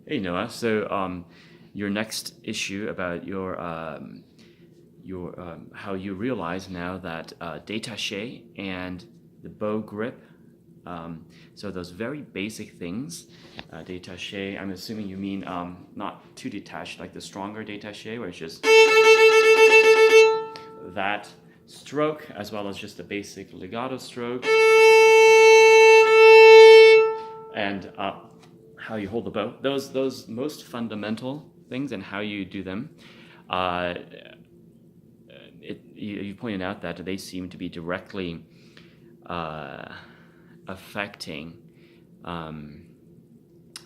Hey Noah, so your next issue about your how you realize now that detache and the bow grip, so those very basic things, detache. I'm assuming you mean not too detached, like the stronger detache, where it's just that stroke, as well as just the basic legato stroke, and how you hold the bow. Those most fundamental things and how you do them. Uh, you pointed out that they seem to be directly affecting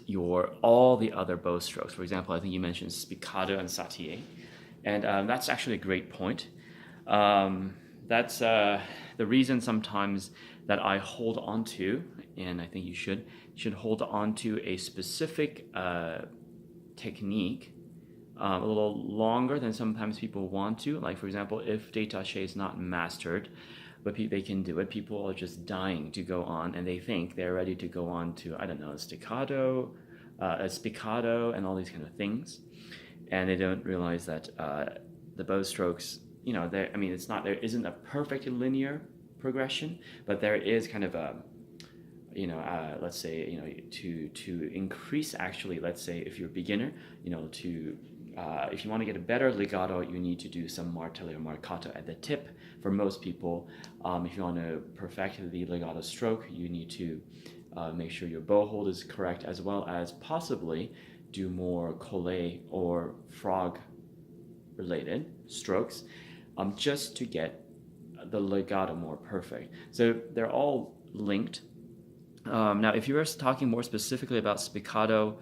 your all the other bow strokes. For example, I think you mentioned spiccato and sautille, and that's actually a great point. That's the reason sometimes that I hold on to, and I think you should hold on to a specific technique a little longer than sometimes people want to. Like, for example, if detache is not mastered, but they can do it, people are just dying to go on, and they think they're ready to go on to, I don't know, a spiccato, and all these kind of things. And they don't realize that the bow strokes, I mean, there isn't a perfect linear progression, but there is kind of a, let's say, to increase, actually, let's say if you're a beginner, if you want to get a better legato, you need to do some martelli or marcato at the tip. For most people, if you want to perfect the legato stroke, you need to make sure your bow hold is correct, as well as possibly do more collet or frog related strokes, just to get the legato more perfect. So they're all linked. Now, if you were talking more specifically about spiccato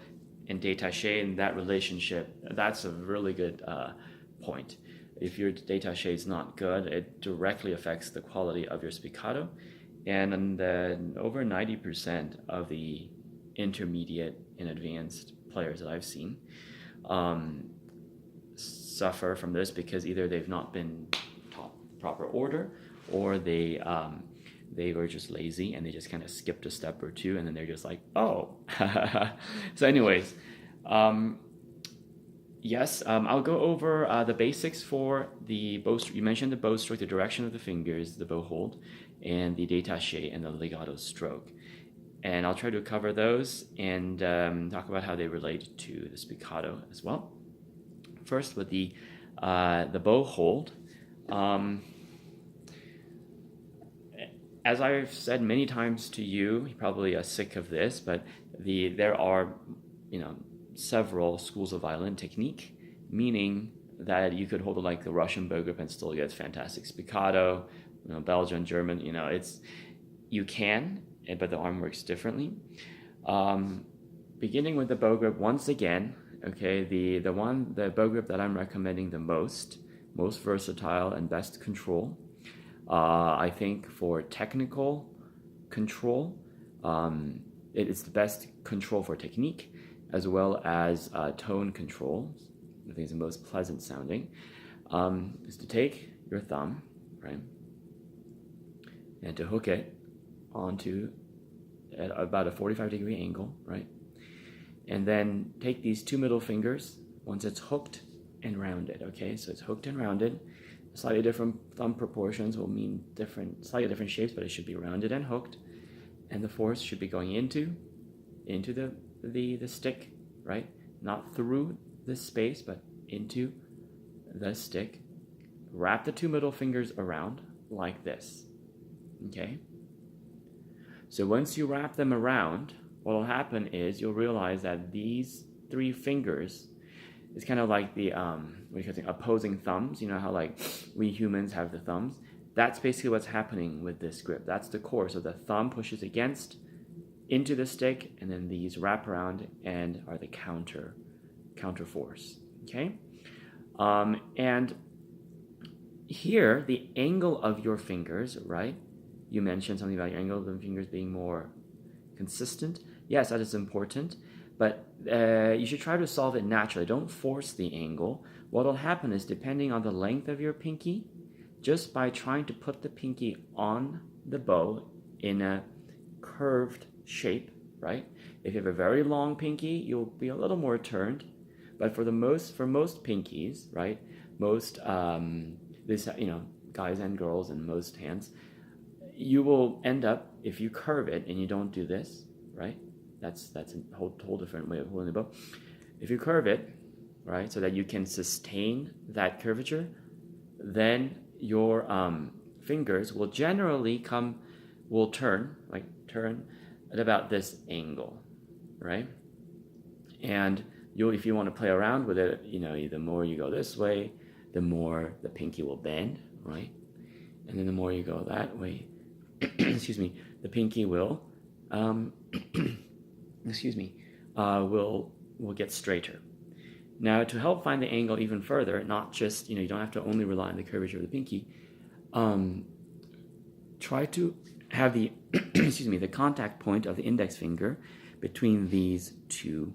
and detache and that relationship, that's a really good point. If your detache is not good, it directly affects the quality of your spiccato. And then over 90% of the intermediate and advanced players that I've seen suffer from this because either they've not been taught proper order, or they were just lazy and they just kind of skipped a step or two, and then they're just like, oh. So anyways, yes, I'll go over the basics for the bow stroke. You mentioned the bow stroke, the direction of the fingers, the bow hold, and the detache and the legato stroke. And I'll try to cover those and talk about how they relate to the spiccato as well. First, with the bow hold. As I've said many times to you, you're probably sick of this, but there are, several schools of violin technique, meaning that you could hold it like the Russian bow grip and still get fantastic spiccato. Belgian, German, you can, but the arm works differently. Beginning with the bow grip, once again, okay, the bow grip that I'm recommending the most versatile and best control. I think for technical control, it is the best control for technique, as well as tone control. I think it's the most pleasant sounding. Is to take your thumb, right, and to hook it onto at about a 45-degree angle, right, and then take these two middle fingers once it's hooked and rounded. Okay, so it's hooked and rounded. Slightly different thumb proportions will mean slightly different shapes, but it should be rounded and hooked, and the force should be going into the stick, right? Not through this space, but into the stick. Wrap the two middle fingers around like this. Okay. So once you wrap them around, what will happen is you'll realize that these three fingers, it's kind of like the opposing thumbs. You know how like we humans have the thumbs? That's basically what's happening with this grip. That's the core. So the thumb pushes against into the stick, and then these wrap around and are the counter force. Okay? And here, the angle of your fingers, right? You mentioned something about your angle of the fingers being more consistent. Yes, that is important. But you should try to solve it naturally. Don't force the angle. What will happen is, depending on the length of your pinky, just by trying to put the pinky on the bow in a curved shape, right? If you have a very long pinky, you'll be a little more turned. But for most pinkies, right? Most guys and girls and most hands, you will end up, if you curve it and you don't do this, right? That's a whole different way of holding the bow. If you curve it, right, so that you can sustain that curvature, then your fingers will generally turn at about this angle, right? And if you want to play around with it, the more you go this way, the more the pinky will bend, right? And then the more you go that way, excuse me, the pinky will, will get straighter. Now, to help find the angle even further, not just, you don't have to only rely on the curvature of the pinky, try to have the, the contact point of the index finger between these two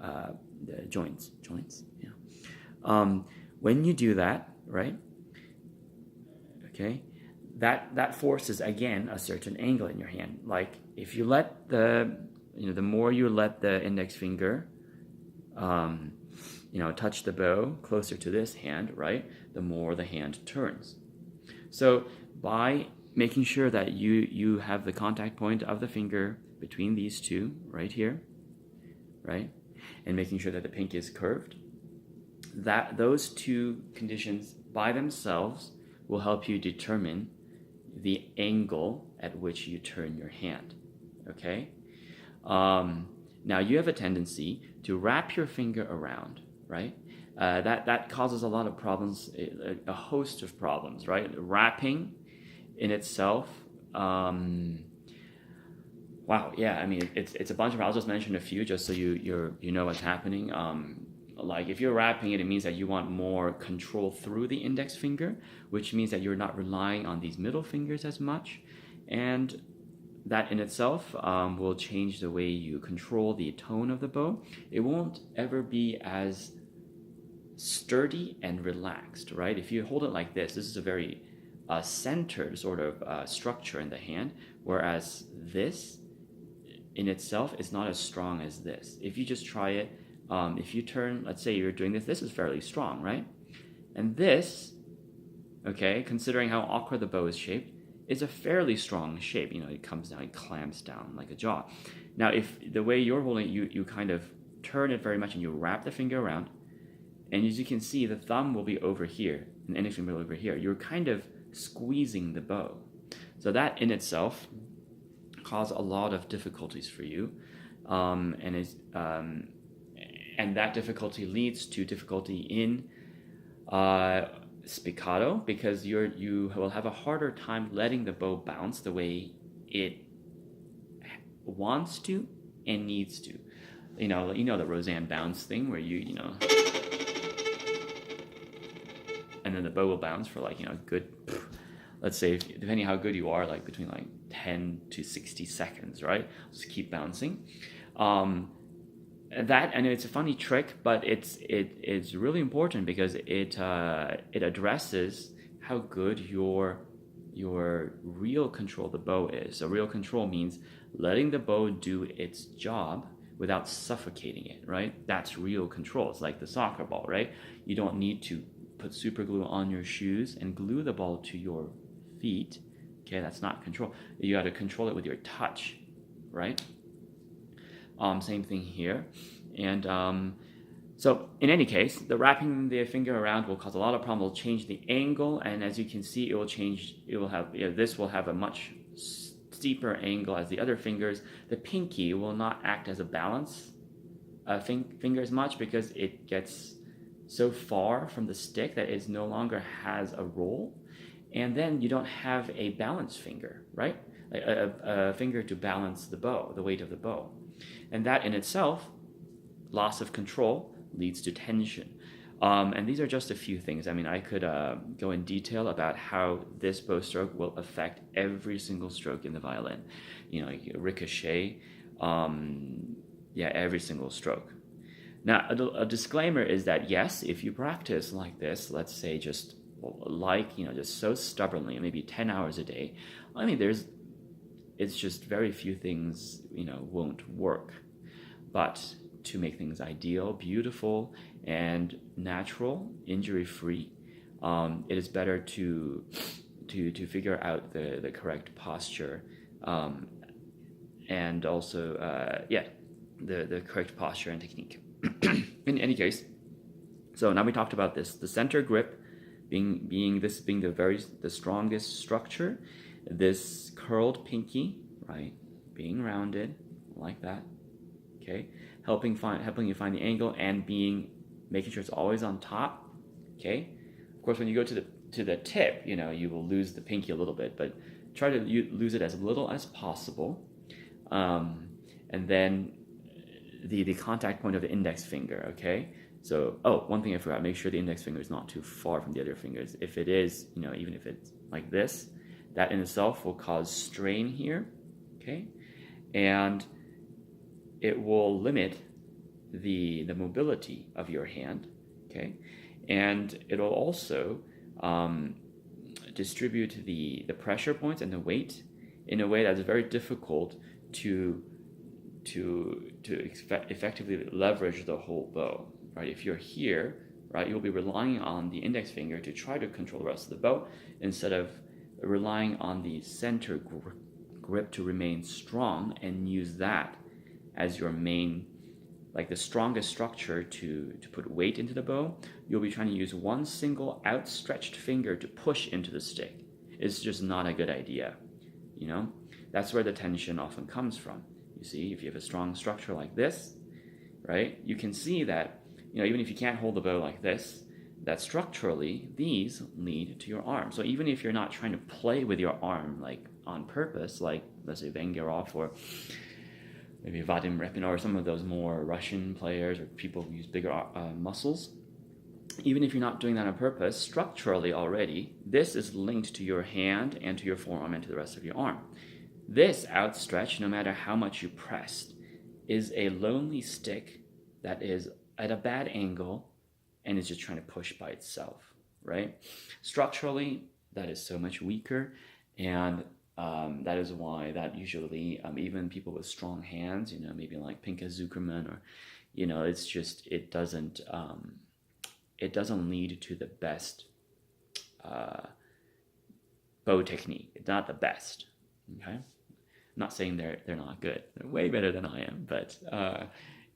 the joints, yeah. When you do that, right, okay, that forces, again, a certain angle in your hand. Like, if you let the more you let the index finger, touch the bow closer to this hand, right, the more the hand turns. So by making sure that you have the contact point of the finger between these two, right here, right, and making sure that the pinky is curved, those two conditions by themselves will help you determine the angle at which you turn your hand, okay? Now, you have a tendency to wrap your finger around, right? That causes a lot of problems, a host of problems, right? Wrapping in itself, wow, yeah, I mean, it's a bunch of, I'll just mention a few just so you know what's happening. Like, if you're wrapping it, it means that you want more control through the index finger, which means that you're not relying on these middle fingers as much. And that in itself will change the way you control the tone of the bow. It won't ever be as sturdy and relaxed, right? If you hold it like this is a very centered sort of structure in the hand, whereas this in itself is not as strong as this. If you just try it, if you turn, let's say you're doing this is fairly strong, right? And this, okay, considering how awkward the bow is shaped, is a fairly strong shape. It comes down, it clamps down like a jaw. Now, if the way you're holding it, you kind of turn it very much and you wrap the finger around, and as you can see, the thumb will be over here and the index finger will be over here. You're kind of squeezing the bow. So that in itself causes a lot of difficulties for you, and that difficulty leads to difficulty in spiccato, because you will have a harder time letting the bow bounce the way it wants to and needs to. The Roseanne bounce thing where and then the bow will bounce for good, let's say, depending how good you are, like between 10 to 60 seconds, right? Just keep bouncing. That, and it's a funny trick, but it's really important because it addresses how good your real control of the bow is. So real control means letting the bow do its job without suffocating it, right? That's real control. It's like the soccer ball, right? You don't need to put super glue on your shoes and glue the ball to your feet. Okay, that's not control. You got to control it with your touch, right? Same thing here. And so in any case, the wrapping the finger around will cause a lot of problems. It will change the angle, and as you can see, this will have a much steeper angle as the other fingers. The pinky will not act as a balance finger as much because it gets so far from the stick that it no longer has a roll, and then you don't have a balance finger, right? A finger to balance the bow, the weight of the bow. And that in itself, loss of control, leads to tension. And these are just a few things. I mean, I could go in detail about how this bow stroke will affect every single stroke in the violin. Ricochet, every single stroke. Now, a disclaimer is that, yes, if you practice like this, let's say just so stubbornly, maybe 10 hours a day, I mean, there's it's just very few things, won't work. But to make things ideal, beautiful, and natural, injury-free, it is better to figure out the correct posture, and also the correct posture and technique. In any case, so now we talked about this. The center grip being the strongest structure. This curled pinky, right, being rounded like that. Okay, helping you find the angle and making sure it's always on top. Okay, of course, when you go to the tip, you will lose the pinky a little bit, but try to lose it as little as possible. And then the contact point of the index finger. Okay, so one thing I forgot: make sure the index finger is not too far from the other fingers. If it is, even if it's like this, that in itself will cause strain here. Okay, and it will limit the mobility of your hand, okay? And it'll also distribute the pressure points and the weight in a way that's very difficult to effectively leverage the whole bow, right? If you're here, right, you'll be relying on the index finger to try to control the rest of the bow instead of relying on the center grip to remain strong and use that as your main, like the strongest structure to put weight into the bow. You'll be trying to use one single outstretched finger to push into the stick. It's just not a good idea, That's where the tension often comes from. You see, if you have a strong structure like this, right, you can see that, even if you can't hold the bow like this, that structurally these lead to your arm. So even if you're not trying to play with your arm like on purpose, like let's say Vengerov or maybe Vadim Repin or some of those more Russian players or people who use bigger muscles, even if you're not doing that on purpose, structurally already, this is linked to your hand and to your forearm and to the rest of your arm. This outstretch, no matter how much you pressed, is a lonely stick that is at a bad angle and is just trying to push by itself, right? Structurally, that is so much weaker, and that is why that usually, even people with strong hands, maybe like Pinka Zuckerman or, it's just, it doesn't lead to the best bow technique. It's not the best, okay? I'm not saying they're not good. They're way better than I am, but,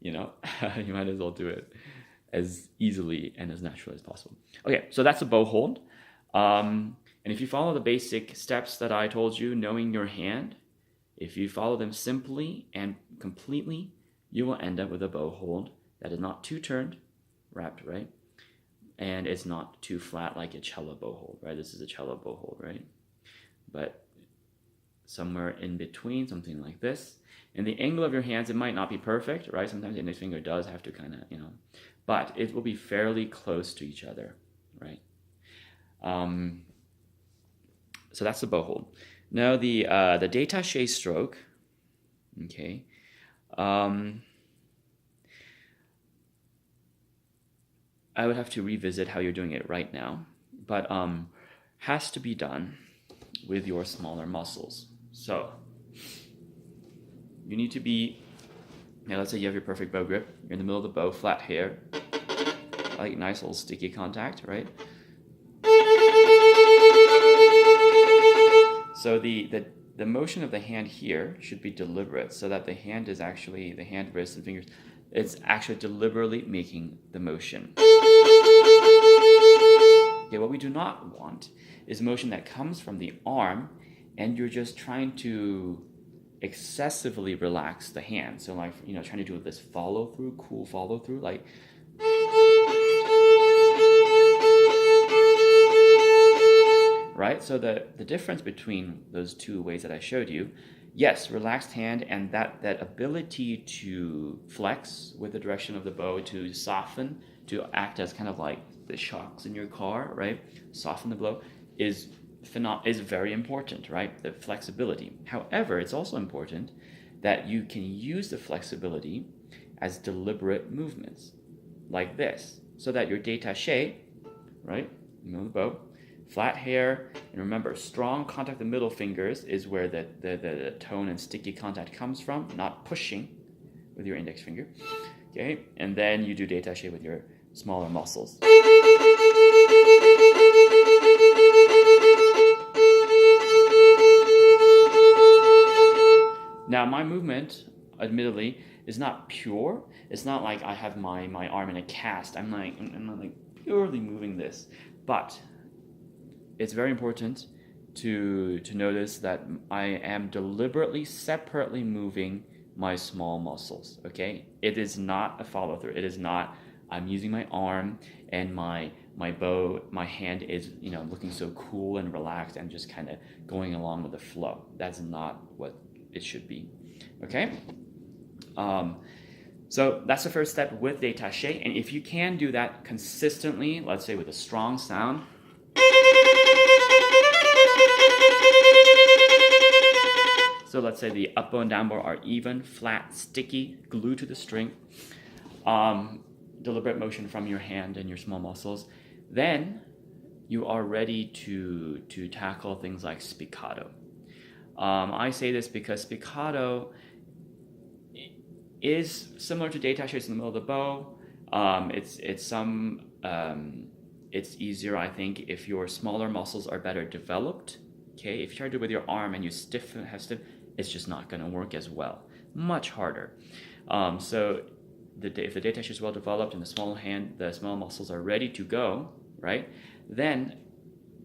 you might as well do it as easily and as naturally as possible. Okay, so that's a bow hold. And if you follow the basic steps that I told you, knowing your hand, if you follow them simply and completely, you will end up with a bow hold that is not too turned, wrapped, right? And it's not too flat like a cello bow hold, right? This is a cello bow hold, right? But somewhere in between, something like this. And the angle of your hands, it might not be perfect, right? Sometimes the index finger does have to kind of, but it will be fairly close to each other, right? So that's the bow hold. Now the detache stroke, okay. I would have to revisit how you're doing it right now, but has to be done with your smaller muscles. So you need to be, let's say you have your perfect bow grip, you're in the middle of the bow, flat hair, like nice little sticky contact, right? So the motion of the hand here should be deliberate, so that the hand is actually, the hand, wrist, and fingers, it's actually deliberately making the motion. Okay, what we do not want is motion that comes from the arm and you're just trying to excessively relax the hand. So like, trying to do this follow through, cool follow through, like, right? So the difference between those two ways that I showed you, yes, relaxed hand and that ability to flex with the direction of the bow, to soften, to act as kind of like the shocks in your car, right? Soften the blow is very important, right? The flexibility. However, it's also important that you can use the flexibility as deliberate movements, like this, so that your détaché, right, the bow, Flat hair, and remember, strong contact of the middle fingers is where the tone and sticky contact comes from, not pushing with your index finger. Okay, and then you do detache with your smaller muscles. Now, my movement, admittedly, is not pure. It's not like I have my arm in a cast. I'm not like purely moving this, but it's very important to notice that I am deliberately, separately moving my small muscles, okay? It is not a follow through. It is not, I'm using my arm and my bow, my hand is, looking so cool and relaxed and just kind of going along with the flow. That's not what it should be, okay? So that's the first step with detache, and if you can do that consistently, let's say with a strong sound, so let's say the up bow and down bow are even, flat, sticky, glued to the string, deliberate motion from your hand and your small muscles, then you are ready to tackle things like spiccato. I say this because spiccato is similar to detache. It's in the middle of the bow. It's easier, I think, if your smaller muscles are better developed. Okay, if you try to do it with your arm and you have stiff, it's just not going to work as well. Much harder. So if the detache is well developed and the small muscles are ready to go, right? Then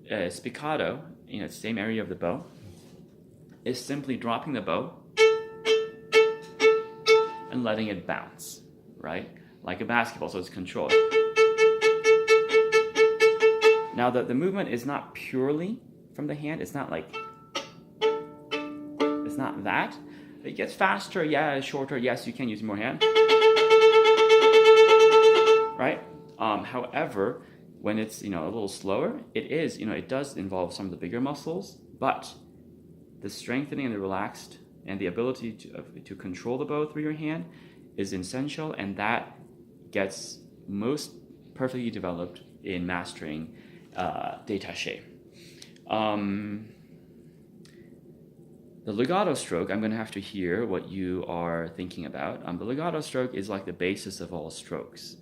spiccato, it's the same area of the bow, is simply dropping the bow and letting it bounce, right? Like a basketball, so it's controlled. Now the movement is not purely from the hand. It's not that. It gets faster, yeah, shorter, yes, you can use more hand, right? However, when it's, a little slower, it does involve some of the bigger muscles, but the strengthening and the relaxed and the ability to control the bow through your hand is essential, and that gets most perfectly developed in mastering detache. The legato stroke, I'm going to have to hear what you are thinking about. The legato stroke is like the basis of all strokes.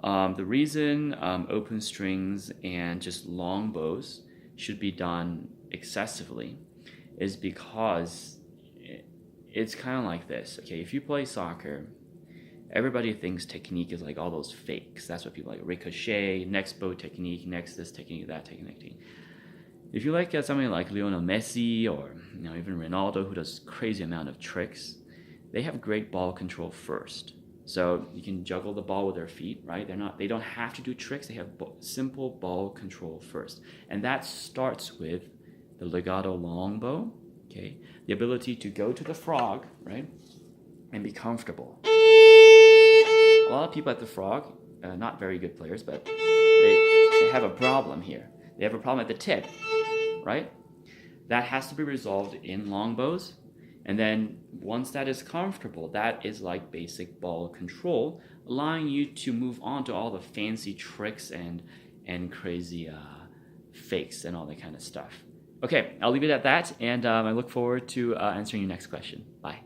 The reason open strings and just long bows should be done excessively is because it's kind of like this. Okay, if you play soccer, everybody thinks technique is like all those fakes. That's what people like, ricochet, next bow technique, next this technique, that technique. If you like somebody like Lionel Messi or even Ronaldo, who does crazy amount of tricks, they have great ball control first. So you can juggle the ball with their feet, right? They don't have to do tricks. They have simple ball control first, and that starts with the legato long bow. Okay, the ability to go to the frog, right, and be comfortable. A lot of people at the frog, not very good players, but they have a problem here. They have a problem at the tip, right? That has to be resolved in long bows. And then once that is comfortable, that is like basic ball control, allowing you to move on to all the fancy tricks and crazy fakes and all that kind of stuff. Okay, I'll leave it at that, and I look forward to answering your next question. Bye.